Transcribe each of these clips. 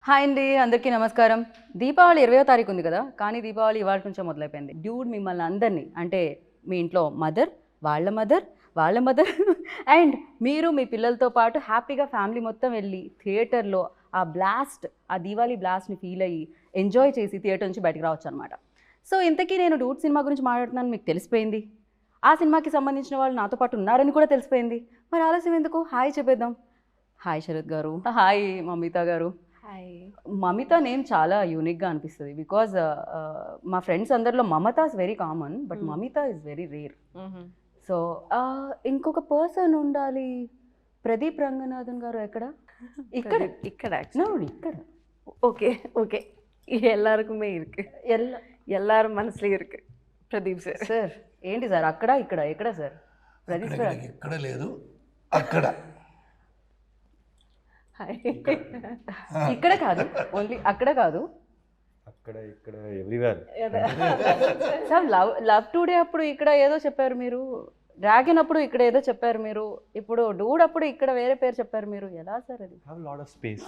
Hi అండి, అందరికీ నమస్కారం. దీపావళి 20వ తారీఖు ఉంది కదా, కానీ దీపావళి ఇవాళ నుంచే మొదలైపోయింది. డ్యూడ్ మిమ్మల్ని అందరినీ అంటే మీ ఇంట్లో మదర్, వాళ్ళ మదర్ అండ్ మీరు మీ పిల్లలతో పాటు హ్యాపీగా ఫ్యామిలీ మొత్తం వెళ్ళి థియేటర్లో ఆ దీవాళీ బ్లాస్ట్ని ఫీల్ అయ్యి ఎంజాయ్ చేసి థియేటర్ నుంచి బయటకు రావచ్చు అనమాట. సో ఇంతకీ నేను డూడ్ సినిమా గురించి మాట్లాడుతున్నాను మీకు తెలిసిపోయింది. ఆ సినిమాకి సంబంధించిన వాళ్ళు నాతో పాటు ఉన్నారని కూడా తెలిసిపోయింది. మరి ఆలస్యం ఎందుకు, హాయ్ చెప్పేద్దాం. హాయ్ శరత్ గారు, హాయ్ మమిత గారు. హాయ్. మమిత నేమ్ చాలా యూనిక్గా అనిపిస్తుంది బికాజ్ మా ఫ్రెండ్స్ అందరిలో Mamata is very common but Mamitha is very rare. So ఇంకొక పర్సన్ ఉండాలి. ప్రదీప్ రంగనాథన్ గారు ఎక్కడ? ఇక్కడ ఇక్కడ ఇక్కడ ஓகே ஓகே எல்லாருக்குமே இருக்கு. எல்லாரும் மனசுல இருக்கு பிரதீப் சார். సార్ ఏంటి సార్ అక్కడ ఇక్కడ ఎక్కడ సార్? ప్రదీప్ సార్ ఎక్కడ లేదు, అక్కడ హాయ్. ఇక్కడ కాదు, ఓన్లీ అక్కడ కాదు, అక్కడ ఇక్కడ ఎవ్రీవేర్. సార్ లవ్ టుడే అప్పుడు ఇక్కడ ఏదో చెప్పారు మీరు, డ్రాగన్ అప్పుడు ఇక్కడ ఏదో చెప్పారు మీరు, ఇప్పుడు డూడ్ అప్పుడు ఇక్కడ వేరే పేరు చెప్పారు మీరు. ఎలా సార్ అది? Have lot of space.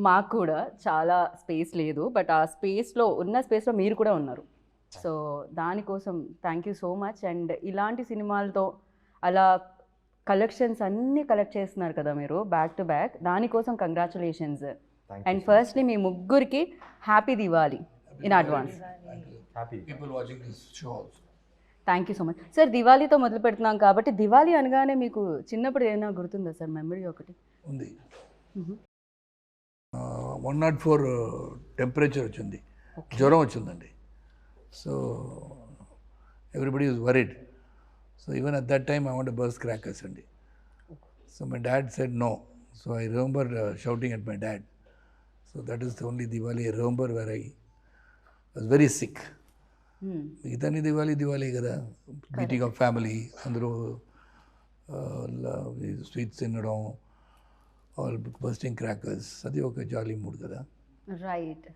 మాకు కూడా చాలా స్పేస్ లేదు, బట్ ఆ స్పేస్లో మీరు కూడా ఉన్నారు. సో దానికోసం thank you so much. And ఇలాంటి సినిమాలతో అలా కలెక్షన్స్ అన్నీ కలెక్ట్ చేస్తున్నారు కదా మీరు బ్యాక్ టు బ్యాక్, దానికోసం కంగ్రాచులేషన్స్. అండ్ ఫస్ట్లీ మీ ముగ్గురికి happy Diwali in advance. Happy people watching this show also. Thank you so much sir. దివాళీతో మొదలు పెడుతున్నాం కాబట్టి దివాళీ అనగానే మీకు చిన్నప్పుడు ఏమైనా గుర్తుందా సార్ మెమరీ ఒకటి? ఉంది. 104 టెంపరేచర్ వచ్చింది, జ్వరం వచ్చిందండి. So everybody is worried. So even at that time I want burst crackers అండి. So my dad said no. So I remember shouting at my dad. So that is the only Diwali I remember where I was very sick. మిగతాని దివాళీ కదా, meeting of family, అందరూ sweets తినడం, all bursting crackers, అది ఒక jolly mood కదా. Right,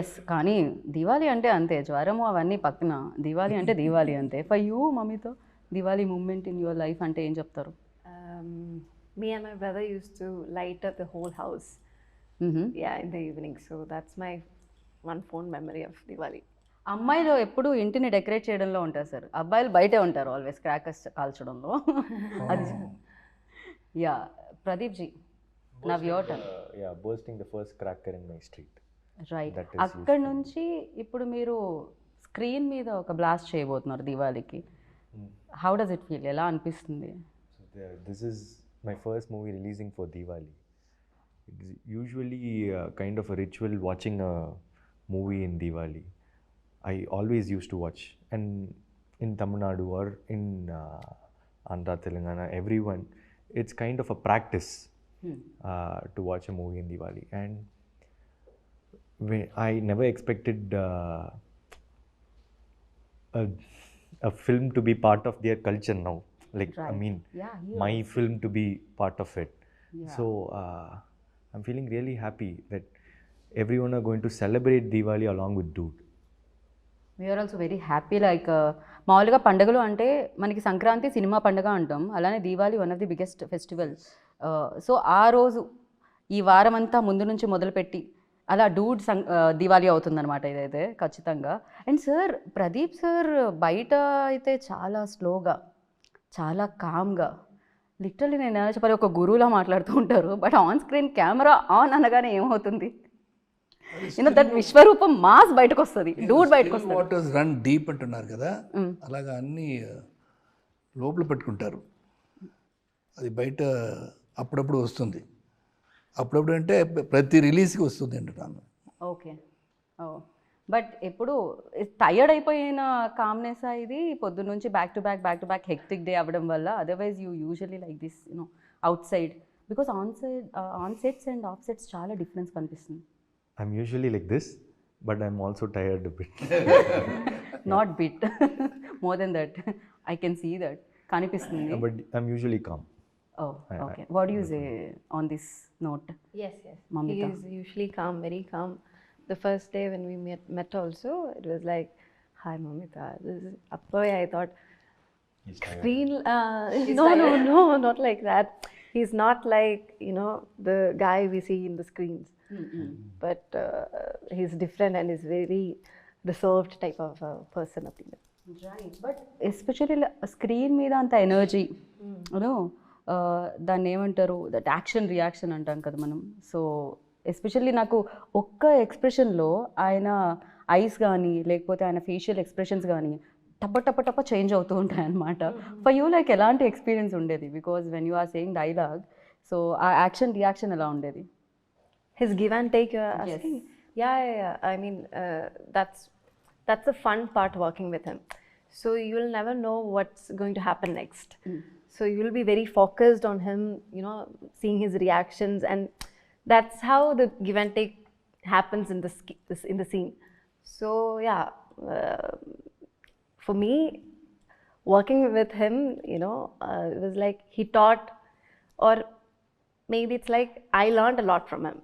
yes. కానీ దివాళీ అంటే అంతే, జ్వరము అవన్నీ పక్కన, దివాళీ అంటే దివాళీ అంతే. ఫర్ యూ మమ్మీతో Diwali moment in your life అంటే ఏం చెప్తారు? Me and my brother used to light up the whole house. Yeah, in the evening. So that's my one fond memory of Diwali. అమ్మాయిలు ఎప్పుడు ఇంటిని డెకరేట్ చేయడంలో ఉంటారు సార్, అబ్బాయిలు బయటే ఉంటారు ఆల్వేస్ క్రాకర్స్ కాల్చడంలో. అది yeah. Pradeep ji, now your turn. Yeah, bursting the first cracker in my street. Right. అక్కడ నుంచి ఇప్పుడు మీరు స్క్రీన్ మీద ఒక బ్లాస్ట్ చేయబోతున్నారు దివాళీకి. How does it feel? ఎలా అనిపిస్తుంది? This is my first movie releasing for Diwali. It's usually kind of a ritual watching a movie in Diwali. I always used to watch, and in Tamil Nadu or in Andhra, Telangana, everyone, it's kind of a practice to watch a movie in Diwali. And I never expected a film to be part of their culture now. Like, Right. I mean, Yeah, my film to be part of it. Yeah. So I'm feeling really happy that everyone are going to celebrate Diwali along with Dude. We are also very happy. Like మామూలుగా పండుగలు అంటే మనకి Sankranti cinema పండుగ అంటాం, అలానే Diwali one of the biggest festival. So ఆ రోజు ఈ వారం అంతా ముందు నుంచి మొదలుపెట్టి అలా డూడ్ దివాళీ అవుతుందన్నమాట ఇదైతే ఖచ్చితంగా. అండ్ సార్, ప్రదీప్ సార్ బయట అయితే చాలా స్లోగా, చాలా కామ్గా, లిటరల్లీ నేను ఎలా చెప్పాలి, ఒక గురువులా మాట్లాడుతూ ఉంటారు. But on screen camera on అనగానే ఏమవుతుంది, దట్ విశ్వరూపం మాస్ బయటకు వస్తుంది, డూడ్ బయటకు వస్తుంది. వాటర్స్ రన్ డీప్ అంటున్నారు కదా, అలాగా అన్నీ లోపల పెట్టుకుంటారు. అది బయట అప్పుడప్పుడు వస్తుంది. అప్పుడప్పుడు అంటే ప్రతి రిలీజ్కి వస్తుంది అంటున్నాను. ఓకే. ఓ, బట్ ఎప్పుడు టయర్డ్ అయిపోయిన కామ్నెస్ ఇది పొద్దున్న నుంచి back to back hectic day అవ్వడం వల్ల? Otherwise you usually like this out side, because on sets and of sets చాలా డిఫరెన్స్ కనిపిస్తుంది. I'm usually like this, but I'm also tired a bit. Not bit, more than that, I can see that కనిపిస్తుంది. But I'm usually calm. Oh, okay. What you say on this note? Yes. Mamita. He is usually calm, very calm. The first day when we met also, it was like, hi Mamita. This is Appa. I thought, He's tired. screen. No, not like that. He's not like, the guy we see in the screens. But he's different and is very reserved type of person. Right but especially screen మీద అంత energy you know దాన్ని ఏమంటారు that action reaction అంటాం కదా మనం. So especially నాకు ఒక్క ఎక్స్ప్రెషన్లో ఆయన ఐస్ కానీ లేకపోతే ఆయన ఫేషియల్ ఎక్స్ప్రెషన్స్ కానీ టప్ప టప్ప టప్ప చేంజ్ అవుతూ ఉంటాయి అనమాట. ఫర్ యూ లైక్ ఎలాంటి ఎక్స్పీరియన్స్ ఉండేది? Because when you are saying dialogue, so ఆ యాక్షన్ రియాక్షన్ ఎలా ఉండేది? His give and take, you're asking? Yeah. I mean, that's the fun part working with him. So you'll never know what's going to happen next. So you'll be very focused on him, seeing his reactions, and that's how the give and take happens in the scene. So yeah, for me, working with him, it was like he taught, or maybe it's like I learned a lot from him,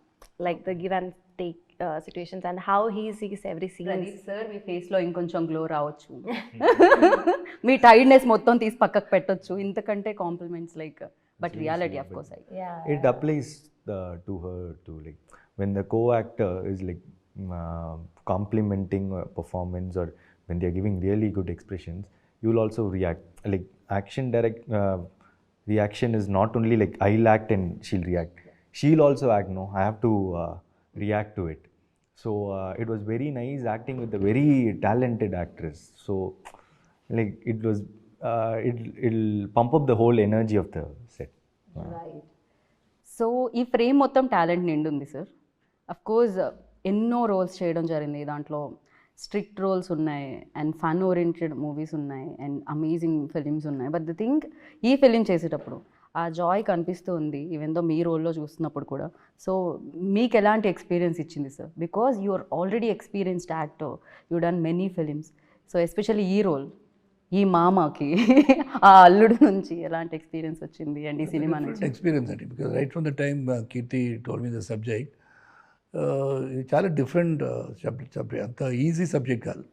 like the give and take situations and how he sees every scene. Sir మీ ఫేస్లో ఇంకొంచెం glow రావచ్చు, మీ tiredness మొత్తం తీసి పక్కకు పెట్టొచ్చు, ఇంతకంటే compliments like but reality of course It applies to her too. Like when the co-actor is like complimenting a performance, or when they are giving really good expressions, you will also react. Like action reaction is not only like I'll act and she'll react. She'll also act. No, I have to react to it. So it was very nice acting with a very talented actress. So like it was, it'll pump up the whole energy of the set. Right. So ఈ frame మొత్తం talent నిండుంది sir. Of course ఎన్నో roles చేయడం జరిగింది, దాంట్లో strict roles ఉన్నాయి and fun oriented movies ఉన్నాయి and amazing films ఉన్నాయి. But the thing, ఈ ఫిలిం చేసేటప్పుడు ఆ జాయ్ కనిపిస్తూ ఉంది ఈవెన్ దో మీ రోల్లో చూస్తున్నప్పుడు కూడా. సో మీకు ఎలాంటి ఎక్స్పీరియన్స్ ఇచ్చింది sir? Because you are already experienced actor, you done many films. So especially ఈ రోల్, ఈ మామకి ఆ అల్లుడు నుంచి ఎలాంటి ఎక్స్పీరియన్స్ వచ్చింది అండ్ ఈ సినిమా నుంచి? ఎక్స్పీరియన్స్ అండి, because right from the time Keerthy told me the subject, ఇది చాలా డిఫరెంట్ సబ్జెక్ట్. అంత ఈజీ సబ్జెక్ట్ కాదు.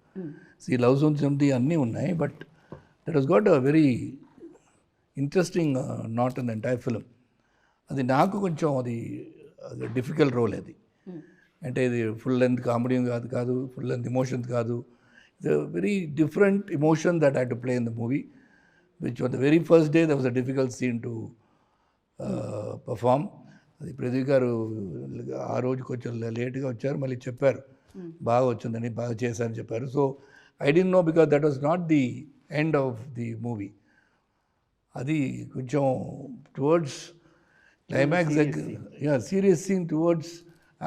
ఈ లవ్ జోన్స్ ఉంది అన్నీ ఉన్నాయి, but that has got a very interesting not in the entire film. అది నాకు కొంచెం అది డిఫికల్ట్ రోల్ అది. అంటే ఇది ఫుల్ లెంత్ కామెడీ కాదు, ఫుల్ లెంత్ ఎమోషన్స్ కాదు. It's a very different emotion that I to play in the movie, which on the very first day that was a difficult scene to perform. అది ప్రదీప్ గారు ఆ రోజు కొంచెం లేట్గా వచ్చారు, మళ్ళీ చెప్పారు బాగా వచ్చిందని, బాగా చేశారని చెప్పారు. So I don't know, because that was not the end of the movie. అది కొంచెం టువర్డ్స్ క్లైమాక్స్ దగ్గర serious scene towards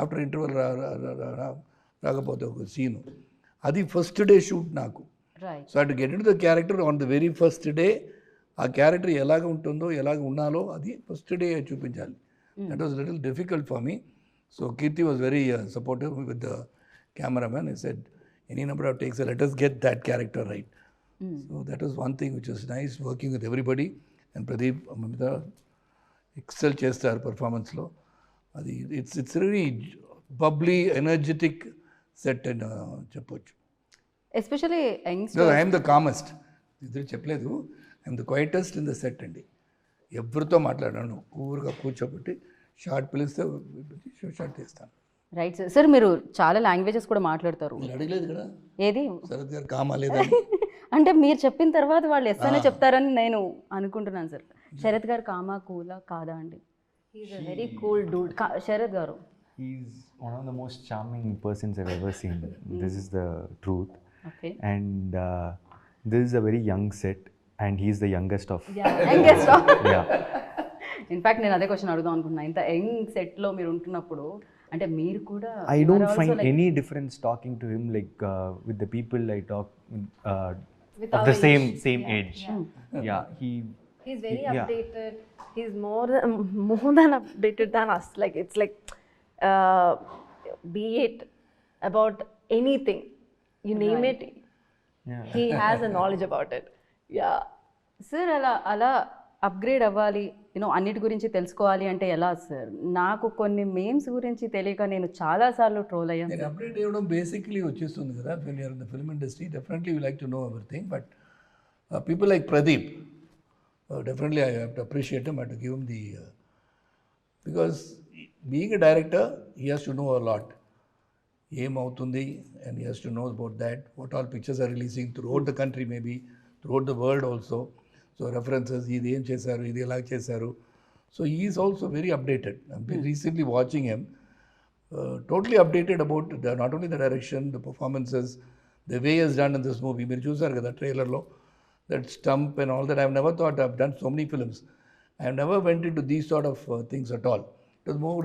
after interval రాకపోతే ఒక సీను, అది ఫస్ట్ డే షూట్ నాకు. సో అటు get in the character on the very first day. ఆ character ఎలాగ ఉంటుందో, ఎలాగ ఉండాలో అది ఫస్ట్ డే చూపించాలి. That was little difficult for me. So Keerthy was very supportive with the cameraman. He said, any number of takes, let us get that character right. So that was one thing which was nice, working with everybody. And Pradeep, Mamita, excel chestar performance lo. It's really bubbly, energetic set and cheppochu. Especially youngsters. Because I am the calmest. ఇద్దరు చెప్పలేదు, I'm the quietest in the set అండి. ఎవరితో మాట్లాడాను, ఊరుగా కూర్చోబెట్టి short పిలిస్తే short తీస్తాను. Right sir. Sir మీరు చాలా లాంగ్వేజెస్ కూడా మాట్లాడతారు. మీరు అడగలేదు కదా ఏది? శరత్ గారు కామా లేదా అంటే మీరు చెప్పిన తర్వాత వాళ్ళు ఎస్ అనే చెప్తారని నేను అనుకుంటున్నాను సార్. శరత్ గారు కామా కూలా కాదా అండి? He's a very cool dude. Sarath గారు, He's one of the most charming persons I've ever seen. This is the truth. Okay. And this is a very young set, and he's the youngest of. Yeah. In fact నేను అదే question అడుగుదాం అనుకున్నా. ఇంత young సెట్లో మీరు ఉంటున్నప్పుడు అంటే మీరు కూడా I don't find any difference talking to him like with the people I talk With of our the same age. Yeah, He's very yeah. updated. He's more than updated than us. Like it's like, be it about anything, you name it, Yeah. he has a knowledge about it. Yeah. Sir అలా upgrade అవ్వాలి, you know అన్నిటి గురించి తెలుసుకోవాలి అంటే ఎలా sir? నాకు కొన్ని memes గురించి తెలియక నేను చాలాసార్లు ట్రోల్ అయ్యాను. నేను అప్డేట్ అవ్వడం బేసిక్లీ వచ్చేస్తుంది కదా. When you're in the film industry definitely you like to know everything. But people like Pradeep, definitely I have to appreciate him, I to give him the Because being a director, he has to know a lot. ఏమవుతుంది and he has to know about that, what all pictures are releasing throughout the country, maybe throughout the world also. So references, ఇది ఏం చేశారు, ఇది ఎలా చేశారు. So he is also very updated. I've been recently watching him, totally updated about not only the direction, the performances, the way he has done in this movie. మీరు చూసారు కదా ట్రైలర్లో, that stump and all that. I've never thought I've done so many films. I've never went into these sort of things at all. It was more,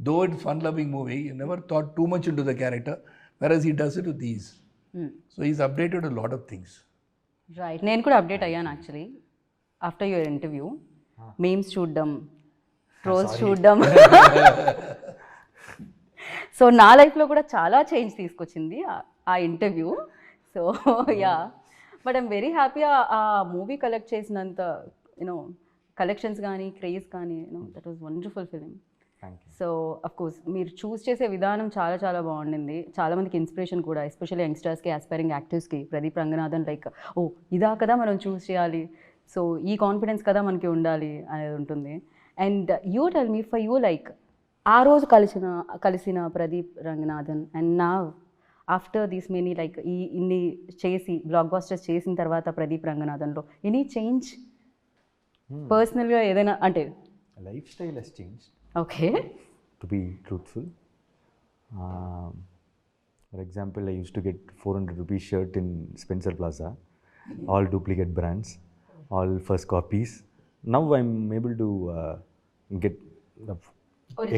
though it's fun-loving movie, you never thought too much into the character, whereas he does it with these. So he's updated a lot of things. Right, నేను కూడా update అయ్యాను actually after your interview. Memes చూడడం, trolls చూడడం. So నా లైఫ్లో కూడా చాలా change తీసుకొచ్చింది ఆ interview. So yeah, but I'm very happy ఆ మూవీ కలెక్ట్ చేసినంత కలెక్షన్స్ కానీ క్రేజ్ కానీ that was wonderful film. Thank you. So course మీరు చూస్ చేసే విధానం చాలా చాలా బాగుండింది. చాలామందికి ఇన్స్పిరేషన్ కూడా, ఎస్పెషల్లీ యంగ్స్టర్స్కి, ఆస్పైరింగ్ యాక్టివ్స్కి. ప్రదీప్ రంగనాథన్ లైక్, ఓ ఇదా కదా మనం చూస్ చేయాలి, సో ఈ కాన్ఫిడెన్స్ కదా మనకి ఉండాలి అనేది ఉంటుంది. And you tell me, for you like ఆ రోజు కలిసిన ప్రదీప్ రంగనాథన్ అండ్ నా ఆఫ్టర్ దీస్ మెనీ లైక్ ఇన్ని చేసి బ్లాక్ బాస్టర్స్ చేసిన తర్వాత ప్రదీప్ రంగనాథన్లో ఎనీ చేంజ్ పర్సనల్గా ఏదైనా అంటే? Lifestyle has changed, okay. to be truthful. For example, I used to get 400 rupees shirt in Spencer Plaza, all duplicate brands, all first copies. Now I'm able to get the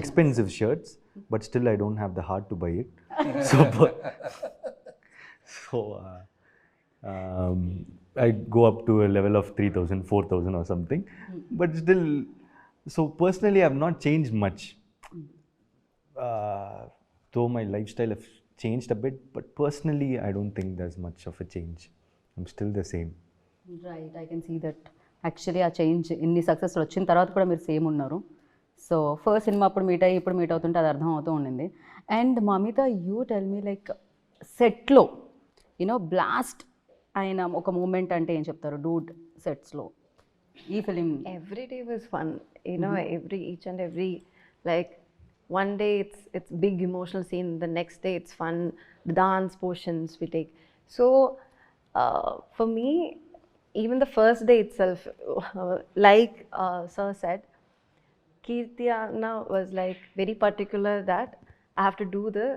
expensive shirts, but still I don't have the heart to buy it. So I go up to a level of 3,000, 4,000 or something, but still. So personally, I've not changed much. Though my lifestyle has changed a bit, but personally, I don't think there's much of a change. I'm still the same. Right, I can see that. Actually ఆ change ఇన్ని సక్సెస్లు వచ్చిన తర్వాత కూడా మీరు same ఉన్నారు. So first cinema అప్పుడు meet అయ్యి ఇప్పుడు మీట్ అవుతుంటే అది అర్థం అవుతూ ఉండింది. And Mamitha, you tell me like సెట్లో బ్లాస్ట్ అయిన ఒక మూమెంట్ అంటే ఏం చెప్తారు? డూడ్ సెట్స్లో ఈ film. Every day was fun, each and every, like one day it's big emotional scene, the next day it's fun, the dance portions we take. So for me, even the first day itself, like sir said, Kirti Anna was like very particular that I have to do the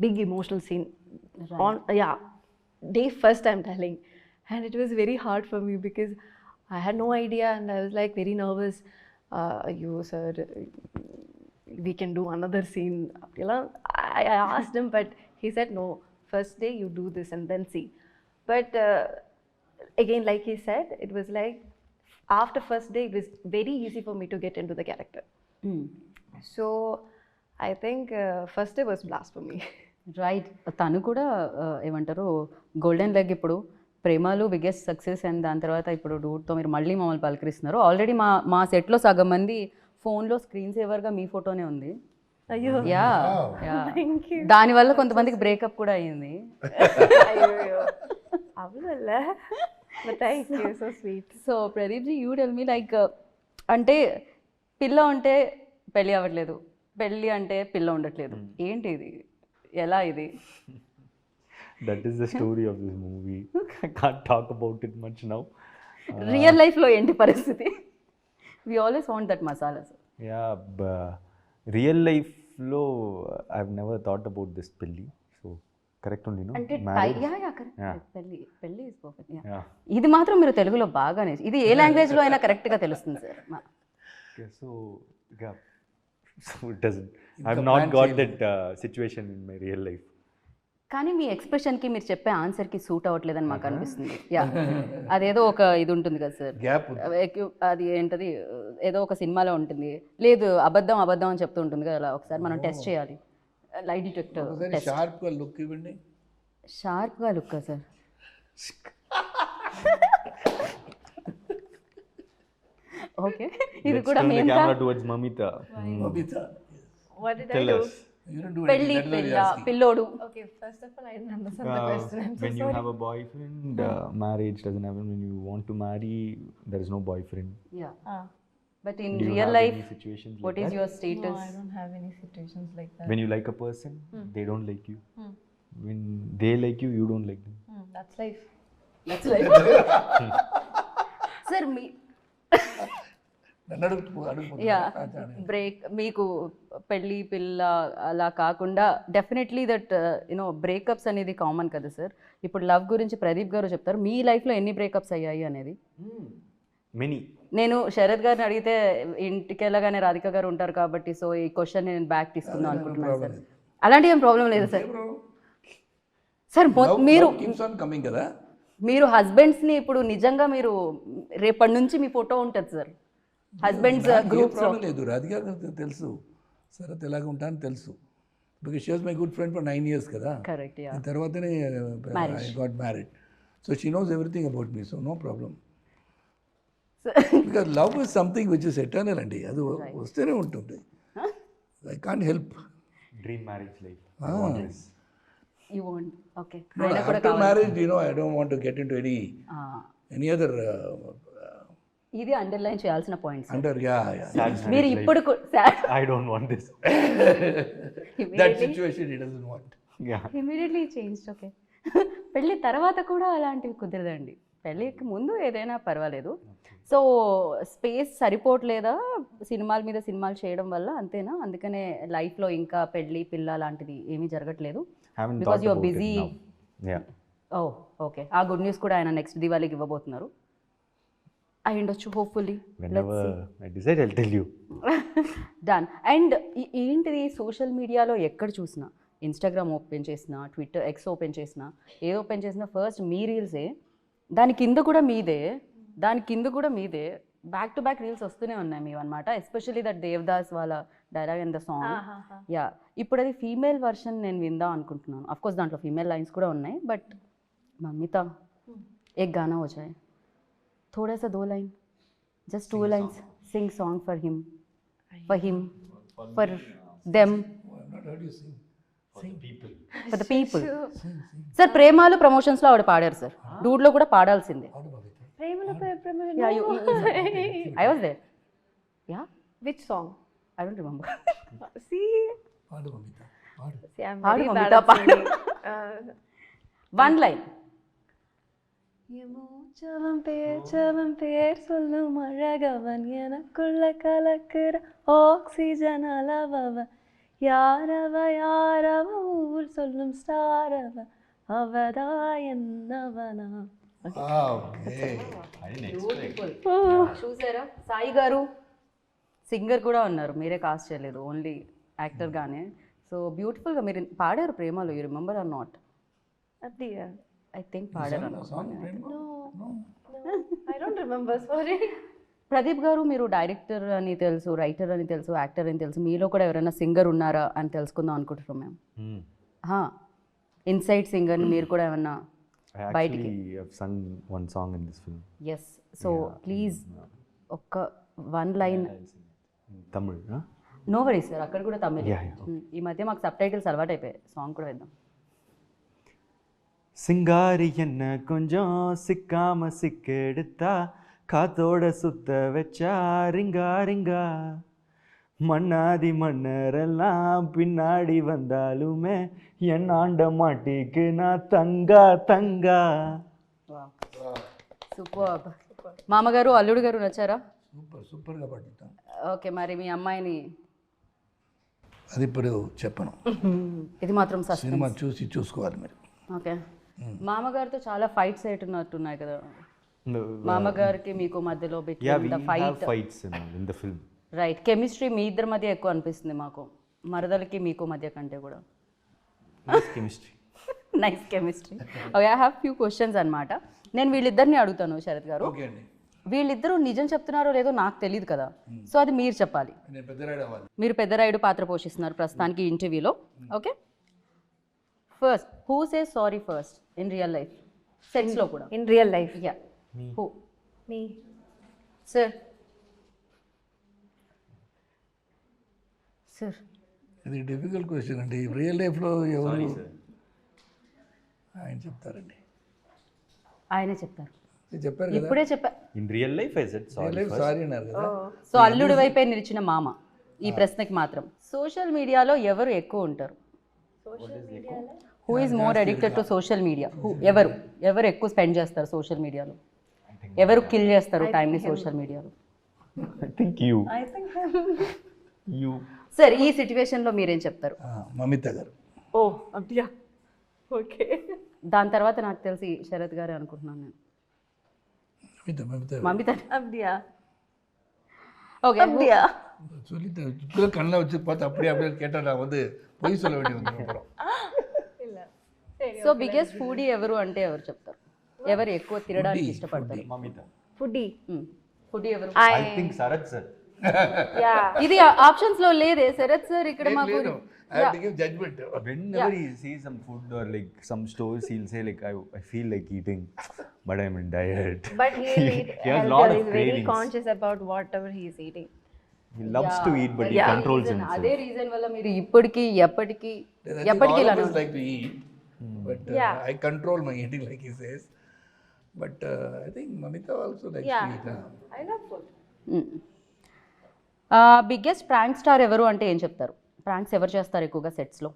big emotional scene on day first, I'm telling. And it was very hard for me because I had no idea and I was like very nervous. You sir, we can do another scene. I asked him, but he said no, first day you do this and then see. But again, like he said, it was like after first day it was very easy for me to get into the character. So I think first day was blast for me. Right, తను కూడా ఏమంటారు golden leg, ఇప్పుడు ప్రేమలు biggest success, and దాని తర్వాత ఇప్పుడు డూడ్తో మీరు మళ్ళీ మమ్మల్ని పలకరిస్తున్నారు. ఆల్రెడీ మా సెట్లో సగం మంది ఫోన్లో స్క్రీన్ సేవర్గా మీ ఫోటోనే ఉంది. అయ్యో, యా, దానివల్ల కొంతమందికి బ్రేకప్ కూడా అయ్యింది. అయ్యో అవునల్ల, but thank you, so sweet. So Pradeep ji, you tell me like, అంటే పిల్ల ఉంటే పెళ్ళి అవ్వట్లేదు, పెళ్ళి అంటే పిల్ల ఉండట్లేదు, ఏంటి ఇది, ఎలా ఇది? That is the story of this movie. I can't talk about it much now. Real లైఫ్లో ఏంటి పరిస్థితి? We always want that masala. Yeah, real life lo I've never thought about this pelli. So correct only, no? అంటే Marriage. Correct, పెళ్ళి is perfect. Yeah. ఇది మాత్రం మీరు తెలుగులో బాగానే, ఇది ఏ లాంగ్వేజ్లో అయినా కరెక్ట్గా తెలుస్తుంది sir. Okay, so yeah. So it doesn't. I've not got that situation in my real life. కానీ మీ ఎక్స్ప్రెషన్కి మీరు చెప్పే ఆన్సర్కి సూట్ అవ్వట్లేదని మాకు అనిపిస్తుంది. యా, అదేదో ఒక ఇది ఉంటుంది కదా సార్, గ్యాప్ అది ఏంటది, ఏదో ఒక సినిమాలో ఉంటుంది, లేదు అబద్ధం అబద్ధం అని చెప్తూ ఉంటుంది కదా, అలా ఒకసారి మనం టెస్ట్ చేయాలి. Light detector test. షార్ప్గా లుక్ ఇవ్వండి. షార్ప్గా లుక్ సార్? ఓకే, ఇది Let's కూడా turn the మేము camera towards Mamita. Babita, What did I Tell do? us. you don't do పెళ్ళి anything. That is పిల్ల what you're asking. పిల్లోడు. Okay, first of all, I didn't understand the question. I'm so When you sorry. have a boyfriend, marriage doesn't happen. When you want to marry, there is no boyfriend. Yeah, but in Do you real have life any situations like what is that? Your No, status? I don't have any situations like that. When you like a person, they don't like you. When they like you, you don't like them. That's life. That's like sir మీ నన్ను అడుగుతున్నా yeah break మీకు పెళ్ళి పిల్ల అలా కాకుండా definitely that you know breakups అనేది common కదా సార్. ఇప్పుడు లవ్ గురించి ప్రదీప్ గారు చెప్తారు, మీ లైఫ్లో ఎన్ని బ్రేకప్స్ అయ్యాయి అనేది. Many. నేను శరత్ గారిని అడిగితే ఇంటికి వెళ్ళగానే రాధిక గారు ఉంటారు కాబట్టి సో ఈ క్వశ్చన్ నేను బ్యాక్ తీసుకుందాం అనుకుంటున్నాను సార్. అలాంటి ఏం ప్రాబ్లం లేదు సార్. సార్ మీరు కీప్స్ ఆన్ కమింగ్ కదా. మీరు హస్బెండ్స్ని ఇప్పుడు నిజంగా మీరు రేపటి నుంచి మీ ఫోటో ఉంటుంది సార్ హస్బెండ్స్ గ్రూప్స్లో. ప్రాబ్లం లేదు, రాధిక గారికి తెలుసు శరత్ ఎలాగ ఉంటానని తెలుసు. Because she was my good friend for 9 years కదా. కరెక్ట్. యా తర్వాతనే I got married. So she knows everything about me, so no problem. Because love is something which is eternal అండి, అది వస్తూనే ఉంటుంది. I can't help. Dream marriage life. I want this. You want okay. After marriage, I don't want to get into any other ఇది underline చేయాల్సిన points. under, Sad మీరు marriage ఇప్పుడు life. I don't want this. that situation he doesn't want. Yeah. Immediately change. Okay. పెళ్ళి తర్వాత కూడా అలాంటివి కుదరదండి. పెళ్ళికి ముందు ఏదైనా పర్వాలేదు. సో స్పేస్ సరిపోవట్లేదా సినిమాల మీద సినిమాలు చేయడం వల్ల, అంతేనా? అందుకనే లైఫ్లో ఇంకా పెళ్ళి పిల్ల లాంటిది ఏమీ జరగట్లేదు Haven't because thought your about busy. it now. Yeah. Oh okay. ఆ గుడ్ న్యూస్ కూడా ఆయన నెక్స్ట్ దివాళీకి ఇవ్వబోతున్నారు అయి ఉండొచ్చు hopefully. Whenever I decide, I'll tell you. Done. And ఏంటిది సోషల్ మీడియాలో ఎక్కడ చూసినా, ఇన్స్టాగ్రామ్ ఓపెన్ చేసినా, ట్విట్టర్ ఎక్స్ ఓపెన్ చేసినా, ఏది ఓపెన్ చేసినా ఫస్ట్ మీ రీల్సే, దాని కింద కూడా మీదే, బ్యాక్ టు బ్యాక్ రీల్స్ వస్తూనే ఉన్నాయి మీవి అనమాట. ఎస్పెషల్లీ దట్ దేవదాస్ వాళ్ళ dialogue in the song. Yeah, ఇప్పుడు అది ఫీమేల్ వర్షన్ నేను విందాం అనుకుంటున్నాను. అఫ్కోర్స్ దాంట్లో ఫీమేల్ లైన్స్ కూడా ఉన్నాయి, బట్ మమ్మీతా एक गाना हो जाए, थोड़ा सा 2 line, just 2 lines, sing song for him, for them, I've not heard you sing. for the people. Sir Premalu ప్రమోషన్స్లో ఆవిడ పాడారు సార్, డూడ్లో కూడా పాడాల్సిందే. I was there. Yeah, Which song? I don't remember. See, పాడు మమిత, పాడు. see, I'm పాడు very Mamitha, bad at singing. One line. மூச்சவன் பேர் சொல்லும் அழகவன் எனக்குள்ள கலக்குற ஆக்சிஜன் அளவவ யாரவ ஊர் சொல்லும் ஸ்டாரவ அவதா என்னவனா. Okay. చూసారా, సాయి గారు సింగర్ కూడా ఉన్నారు, మీరే కాస్ట్ చేయలేదు, ఓన్లీ యాక్టర్గానే. సో బ్యూటిఫుల్గా మీరు పాడారు ప్రేమలో. You remember or not? அப்படியா? ఐ థింక్ పాడారు. No, I don't remember, sorry. Pradeep garu, మీరు డైరెక్టర్ అని తెలుసు, రైటర్ అని తెలుసు, యాక్టర్ అని తెలుసు, మీలో కూడా ఎవరైనా సింగర్ ఉన్నారా అని తెలుసుకుందాం అనుకుంటున్నాం మేము. ఇన్సైడ్ సింగర్ మీరు కూడా ఏమన్నా I బయటికి? actually have sung one song in this film. Yes. So please ఒక్క 1 line. In Tamil, huh? No worry sir, అక్కడ కూడా తమిళ్. Yeah, yeah. ఈ మధ్య మాకు సబ్ టైటిల్స్ అలవాటు అయిపోయాయి, సాంగ్ కూడా వేద్దాం. சிங்காரி என்ன கொஞ்சம் சிக்காம சிக்கெடுத்தா காத்தோட சுத்த வச்சா ரிங்கா ரிங்கா மண்ணாதி மன்னரெல்லாம் பின்னாடி வந்தாலுமே என் ஆண்ட மாட்டிக்கு நான் தங்கா தங்கா. సూపర్. మామగారు అల్లుడు గారు నచ్చారా? సూపర్గా పాడుతాను. ఓకే, మరి మీ అమ్మాయిని అది ఇప్పుడు చెప్పను, ఇది మాత్రం సినిమా చూసుకోవాలి మీరు. ఓకే. మామగారితో చాలా ఫైట్స్ అయినట్టున్నాయి కదా, మామగారికి మీకు మధ్యలో Yeah, we the have fight. fights in the film. Right. Chemistry మీ ఇద్దరి మధ్య ఎక్కువ అనిపిస్తుంది మాకు, మరదలకి మీకు మధ్య కంటే కూడా. Nice chemistry. Nice chemistry. Okay, I have few questions అనమాట. నేను వీళ్ళిద్దరిని అడుగుతాను శరత్ గారు. ఓకే అండి. వీళ్ళిద్దరూ నిజం చెప్తున్నారో లేదో నాకు తెలియదు కదా, సో అది మీరు చెప్పాలి. నేను పెద్దరాయుడు అవ్వాలి. మీరు పెద్దరాయుడు పాత్ర పోషిస్తున్నారు ప్రస్తుతానికి ఇంటర్వ్యూలో. Okay, first who say sorry first in real life, సెట్స్లో కూడా? In real life? Yeah, who? Me. Sir. Sir, ఇది డిఫికల్ట్ క్వశ్చన్ అండి. రియల్ లైఫ్లో ఎవరు ఆయన చెప్తారండి. ఆయనే చెప్తారు. మీరు చెప్పారు కదా ఇప్పుడే చెప్పా. In real life, I said sorry first. Sorry అన్నారు కదా. సో అల్లుడి వైపే నిలిచిన మామ ఈ ప్రశ్నకి మాత్రం. సోషల్ మీడియాలో ఎవరు ఎక్కువ ఉంటారు? Who is more addicted to social media? ఎవరు ఎక్కువ స్పెండ్ చేస్తారు సోషల్ మీడియాలో? ఎవరు కిల్ చేస్తారు టైంని సోషల్ మీడియాలో? I think you. You. Sir ఈ సిచ్యువేషన్లో మీరేం చెప్తారు? మమిత గారు. Oh, Abdiya. Okay. దాని తర్వాత నాకు తెలిసి శరత్ గారే అనుకుంటున్నాను నేను. Mamitha Mamitha. Abdiya. Okay Abdiya. சொல்லிட்டு இப்போ கண்ணில் வச்சு பார்த்து அப்படியே கேட்டால் நான் வந்து பொய் சொல்ல வேண்டி வந்து அப்புறம். సో బిగ్గెస్ట్ ఫుడీ ఎవరు అంటే ఎవరు చెప్తారు? ఎవరు ఎక్కువ తినడానికి ఇష్టపడతారు? Mamita. Foodie. ఫుడీ ఎవరు? I think Sarath sir. Yeah. ఇది ఆప్షన్స్ లో లేదే శరత్ సార్ ఇక్కడ మాకు. I have to give judgment. Whenever he sees some food or like some stores, he'll say like, I feel like eating, but I'm in diet. But he'll eat He has healthy. lot of He's very cravings. conscious about whatever he's eating. He loves to eat, but he controls himself. అదే reason వల్ల మీరు ఇప్పటికీ ఎప్పటికీ I think all of us like to eat, but I control my eating like he says. But I think Mamita also likes to eat. I love food. Biggest prank star ఎవరు అంటే ఏం చెప్తారు? Pranks ఎవరు చేస్తారు ఎక్కువగా సెట్స్లో?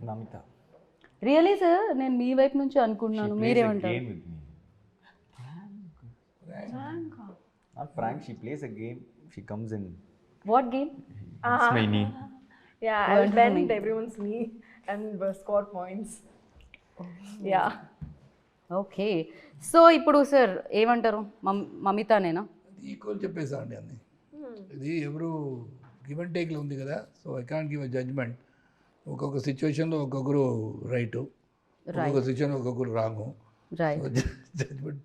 Namita. Really sir నేను మీ వైపు నుంచి అనుకుంటున్నాను, Plays a మీరేమంటారు? game with me. Not prank, she plays a game. She comes in. What game? It's my knee. Yeah, I'll bend everyone's knee and score points. Yeah. Okay. So ఇప్పుడు sir ఏమంటారు? మమితానేనా? Equal చెప్పేసామండి అన్ని. ఇది ఎవరు give and టేక్లో ఉంది కదా. So I can't give a judgement. ఒక్కొక్క సిచ్యువేషన్లో ఒక్కొక్కరు రైటు, ఒక్కొక్క సిచ్యువేషన్ ఒక్కొక్కరు రాంగు. రైట్. జడ్జ్మెంట్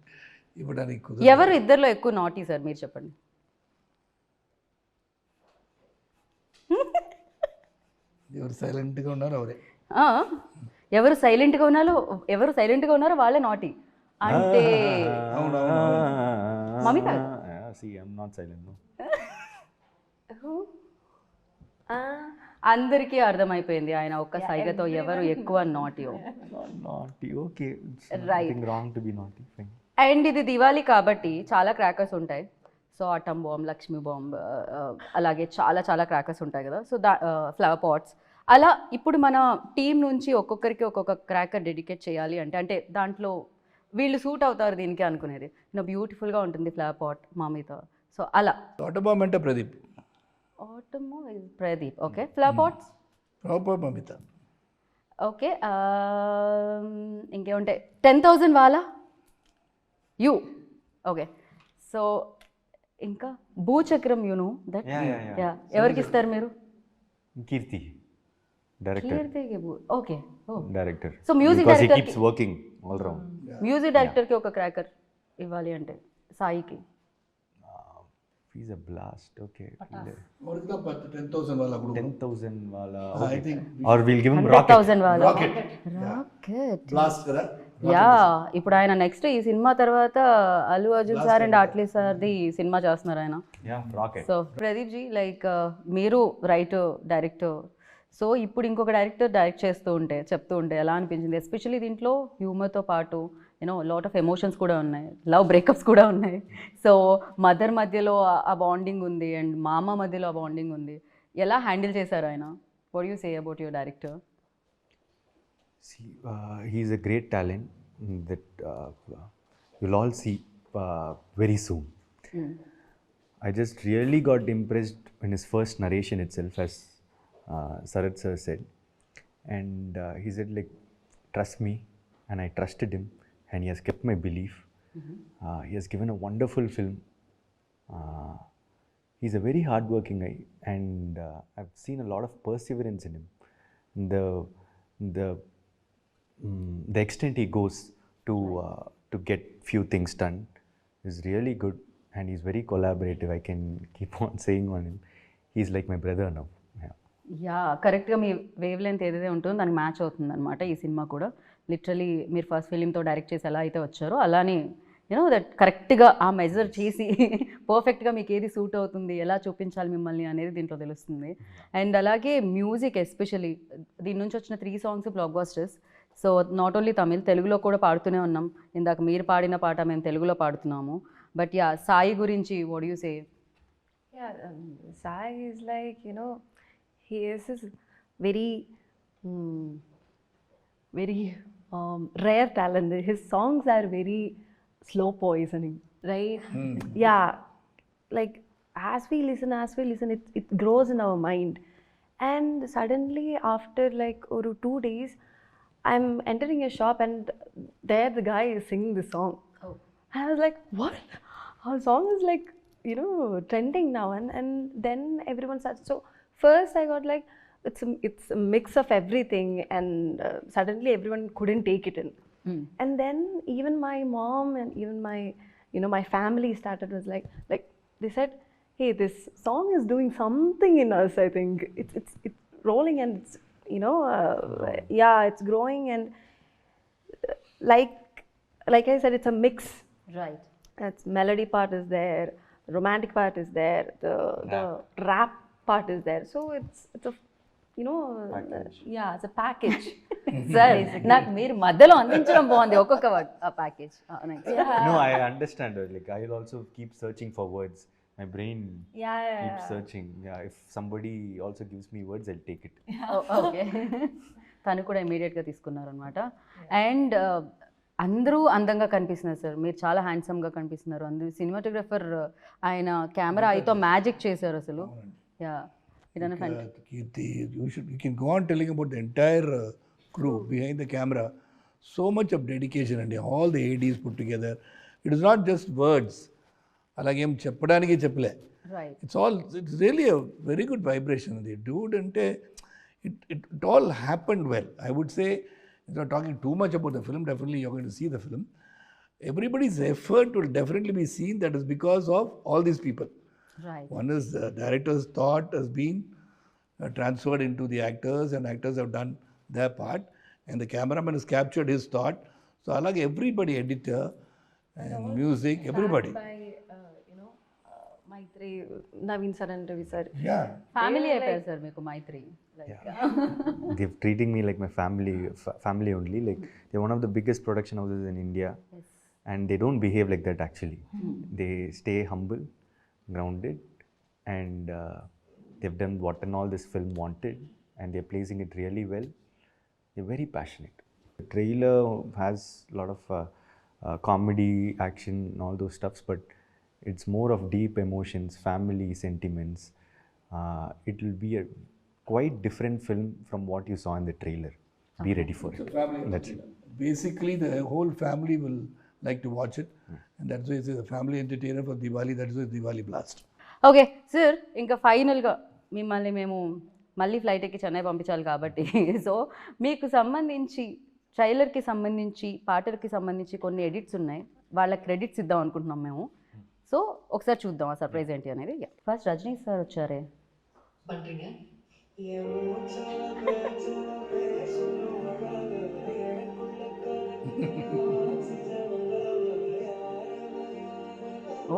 ఇవ్వడానికి ఎవరు ఇద్దరిలో ఎక్కువ నాటీ సార్ మీరు చెప్పండి? ఎవరు సైలెంట్గా ఉన్నారో అవరే. ఎవరు సైలెంట్గా ఉన్నారో వాళ్ళే నాటీ అంటే Mamitha. See, I'm not silent, no. అందరికీ అర్థమైపోయింది ఆయన ఒక్క సైగతో ఎవరు ఎక్కువ నాటియో. Naughty, okay. It's Right. nothing wrong to be naughty. Fine. And ఇది దివాళీ కాబట్టి చాలా క్రాకర్స్ ఉంటాయి. So atom bomb, Lakshmi bomb, అలాగే చాలా చాలా క్రాకర్స్ ఉంటాయి కదా. సో ఫ్లవర్ పాట్స్ అలా ఇప్పుడు మన టీం నుంచి ఒక్కొక్కరికి ఒక్కొక్క క్రాకర్ డెడికేట్ చేయాలి అంటే దాంట్లో వీళ్ళు సూట్ అవుతారు దీనికి అనుకునేది బ్యూటిఫుల్గా ఉంటుంది ఫ్లవర్ పాట్ మామిత. సో అలా తోటబామ్ అంటే ప్రదీప్, ఆటమో Pradeep. Okay. Flower pots proper Mamitha. Okay. ఇంకేముంటాయి? 10,000 వాళ్ళ యూ. ఓకే. సో ఇంకా భూచక్రం యూనో దట్. Yeah. ఎవరికి ఇస్తారు మీరు? Kirti, director. Okay. Director. So music because director he keeps working all around. Music డైరెక్టర్కి ఒక క్రాకర్ ఇవ్వాలి అంటే సాయికి. He's a blast. Okay. ఎవరికి 10,000 వాళ్ళ కూడా 10,000 wala. I Okay. think Or we'll give him rocket. 100,000 వాళ్ళ రాకెట్ రాకెట్. బ్లాస్ట్ కదా. యా ఇప్పుడు ఆయన నెక్స్ట్ ఈ సినిమా తర్వాత అల్లు అర్జున్ సార్ అండ్ ఆట్లీ సార్ది సినిమా చేస్తున్నారు ఆయన. Yeah, rocket. So Pradeep ji like మీరు రైటర్ డైరెక్టర్, సో ఇప్పుడు ఇంకొక డైరెక్టర్ డైరెక్ట్ చెప్తూ ఉంటే ఎలా అనిపించింది? ఎస్పెషల్లీ దీంట్లో హ్యూమర్తో పాటు లాట్ ఆఫ్ ఎమోషన్స్ కూడా ఉన్నాయి, లవ్ బ్రేకప్స్ కూడా ఉన్నాయి. సో మదర్ మధ్యలో ఆ బాండింగ్ ఉంది అండ్ మామ మధ్యలో ఆ బాండింగ్ ఉంది. ఎలా హ్యాండిల్ చేశారు ఆయన? What you say about your director? See, he's a great talent that you'll all see very soon. I just really got impressed in his first narration itself, as Sarath sir said. And he said like, trust me, and I trusted him, and he has kept my belief. He has given a wonderful film. He's a very hardworking guy, and I've seen a lot of perseverance in him. The extent he goes to get few things done is really good, and he's very collaborative. I can keep on saying on him. He's like my brother now. Yeah. Yeah కరెక్ట్గా మీ wave length ఏదైతే ఉంటుందో దానికి match అవుతుంది అనమాట ఈ cinema కూడా. Literally మీరు first ఫిలింతో direct చేసి ఎలా అయితే వచ్చారో అలానే దట్ కరెక్ట్గా ఆ మెజర్ చేసి పర్ఫెక్ట్గా మీకు ఏది సూట్ అవుతుంది, ఎలా చూపించాలి మిమ్మల్ని అనేది దీంట్లో తెలుస్తుంది. అండ్ అలాగే మ్యూజిక్ ఎస్పెషలీ దీని నుంచి వచ్చిన 3 songs black busters. So not only Tamil, తెలుగులో కూడా పాడుతూనే ఉన్నాం. ఇందాక మీరు పాడిన పాట మేము తెలుగులో పాడుతున్నాము. బట్ యా, సాయి గురించి what you say? Yeah, Sai is like, he is this very, very rare talent. His songs are very slow poisoning, right? Yeah, like as we listen, it grows in our mind. And suddenly, after like 2 days, I'm entering a shop and there the guy is singing the song. Oh. I was like, what? Our song is like, trending now. And then everyone started. So first I got like, it's a mix of everything. And suddenly everyone couldn't take it in. And then even my mom and even my, my family started was like they said, hey, this song is doing something in us, I think. It's rolling and it's, yeah, it's growing. And like I said, it's a mix. Right. That's melody part is there, romantic part is there, the rap part is there. So it's a Package. yeah, it's a package. Sir నాకు మీరు మధ్యలో అందించడం బాగుంది ఒక్కొక్క package. No, I understand. Like I'll also keep searching for words. My brain keeps searching. Yeah, if somebody also gives me words, I'll take it. Okay. తను కూడా ఇమీడియట్గా తీసుకున్నారు అనమాట. అండ్ అందరూ అందంగా కనిపిస్తున్నారు సార్, మీరు చాలా హ్యాండ్సమ్గా కనిపిస్తున్నారు. అందరూ సినిమాటోగ్రఫర్ ఆయన కెమెరా అయితో మ్యాజిక్ చేశారు అసలు. Yeah, Kirti, you can go on telling about the entire crew behind the camera. So much of dedication and all the ADs put together. It is not just words. అలాగేం చెప్పడానికి చెప్పలే. Right. It's really a very good vibration. The dude ante it all happened well. I would say, if you're talking too much about the film, definitely you're going to see the film. Everybody's effort will definitely be seen. That is because of all these people. Right. One is the director's thought has been transferred into the actors, and actors have done their part, and the cameraman has captured his thought. So alage everybody, editor and music, everybody. By Maitri, Naveen sir and Ravi sir. Yeah. Family అయిపోయారు sir మీకు మైత్రి. They're treating me like my family only. Like they're one of the biggest production houses in India, and they don't behave like that actually. They stay humble, grounded, and they've done what and all this film wanted, and they're placing it really well. They're very passionate. The trailer has a lot of comedy, action, and all those stuffs, but it's more of deep emotions, family sentiments. It will be a quite different film from what you saw in the trailer. Be ready for it. That's it. Basically, the whole family will like to watch it, and that's why it's a family entertainer for Diwali. That is why Diwali Blast. Okay sir, ఇంకా ఫైనల్గా మిమ్మల్ని మేము మళ్ళీ flight ఎక్కి చెన్నై పంపించాలి కాబట్టి, so మీకు సంబంధించి ట్రైలర్కి సంబంధించి పాటలకి సంబంధించి కొన్ని ఎడిట్స్ ఉన్నాయి, వాళ్ళ క్రెడిట్స్ ఇద్దాం అనుకుంటున్నాం మేము. సో ఒకసారి చూద్దాం ఆ సర్ప్రైజ్ ఏంటి అనేది. ఫస్ట్ రజనీ సార్ వచ్చారే. ఓ,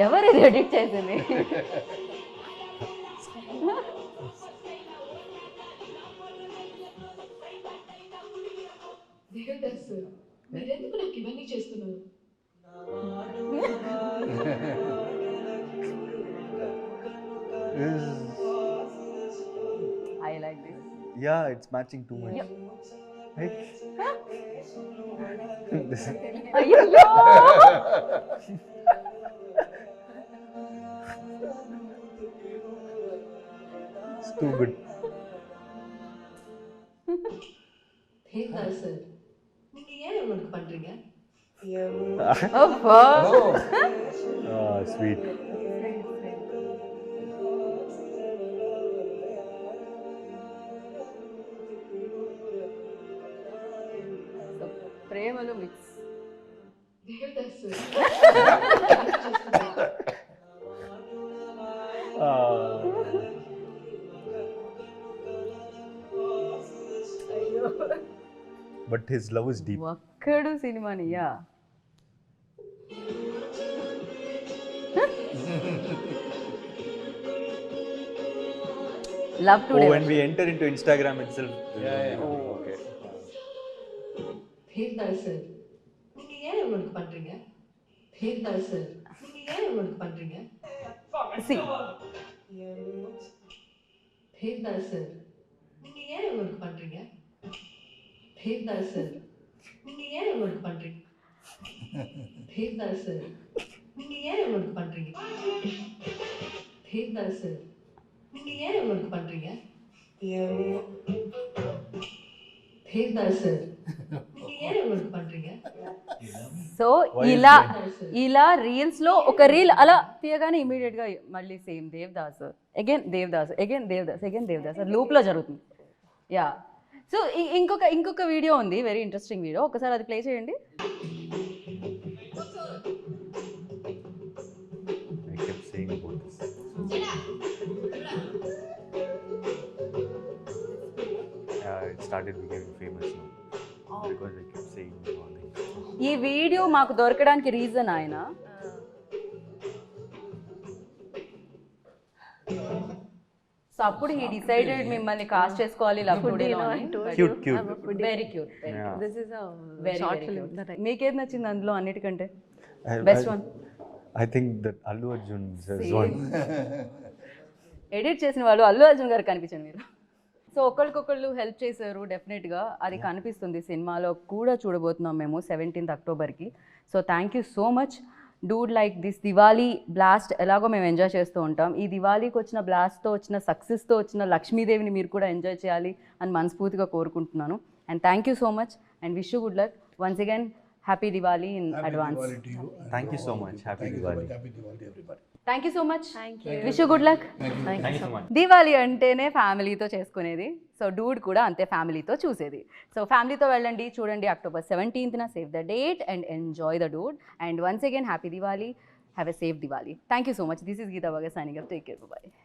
ఎవరు ఎడిట్ చేసింది? మీరెందుకు నాకు ఇవన్నీ చేస్తున్నారు? I like this. Yeah, it's matching too much. Right? అయ్యో, It's too good. தேங்காய் சார், நீங்க ஏன் இவனுக்கு பண்றீங்க? అబ్బా. Ah, sweet. ప్రేమలో mix. Devdas sir, But his love is deep. Okkadu సినిమాని. Yeah, love today when we enter into Instagram itself. Okay. தேர்ந்தாள் சார் நீங்க ஏன் இவனுக்கு பண்றீங்க தேர்ந்தாள் சார் நீங்க ஏன் இவனுக்கு பண்றீங்க సి தேர்ந்தாள் சார் நீங்க ஏன் இவனுக்கு பண்றீங்க தேர்ந்தாள் சார் நீங்க ஏன் இவனுக்கு பண்றீங்க தேர்ந்தாள் சார் நீங்க ஏன் இவனுக்கு பண்றீங்க தேர்ந்தாள் சார் நீங்க ஏன் இவனுக்கு பண்றீங்க தேர்ந்தாள் சார் நீங்க ஏன் இவனுக்கு పண்றீங்க సో ఇలా రీల్స్ లో ఒక రీల్ అలా తీయగానే ఇమీడియట్ గా మళ్ళీ same Devdas again Devdas again Devdas again Devdas loop లో జరుగుతుంది యా సో ఇంకొక వీడియో ఉంది వెరీ ఇంట్రెస్టింగ్ వీడియో ఒకసారి అది ప్లే చేయండి I kept saying about this. It started becoming famous now because I kept saying all things. ఈ వీడియో మాకు దొరకడానికి రీజన్ ఆయన సో అప్పుడు ఈ డిసైడెడ్ మిమ్మల్ని కాస్ట్ చేసుకోవాలి love today Cute, cute. Very cute Yeah. This is a very short film that I మీకేది నచ్చింది అందులో అన్నిటికంటే I- best I- one I think that Allu Arjun is one. Edit చేసిన వాళ్ళు అల్లు అర్జున్ గారు కనిపించండి మీరు సో ఒకరికొకళ్ళు హెల్ప్ చేశారు డెఫినెట్గా అది కనిపిస్తుంది సినిమాలో కూడా చూడబోతున్నాం మేము 17th అక్టోబర్కి so thank you so much dude like this Diwali blast ఎలాగో మేము ఎంజాయ్ చేస్తూ ఉంటాం ఈ దివాళీకి వచ్చిన బ్లాస్ట్తో వచ్చిన సక్సెస్తో వచ్చిన లక్ష్మీదేవిని మీరు కూడా ఎంజాయ్ చేయాలి అని మనస్ఫూర్తిగా కోరుకుంటున్నాను and thank you so much and wish you good luck once again happy Diwali in advance Thank you so much. Happy Diwali. Happy Diwali to everybody. Thank you so much wish you good luck Thank you so much. Diwali అంటేనే ఫ్యామిలీతో చేసుకునేది so Dude కూడా అంతే ఫ్యామిలీతో చూసేది so ఫ్యామిలీతో వెళ్ళండి చూడండి October 17th save the date and enjoy the dude and once again happy Diwali have a safe Diwali thank you so much this is Geetha బాగా signing up take care by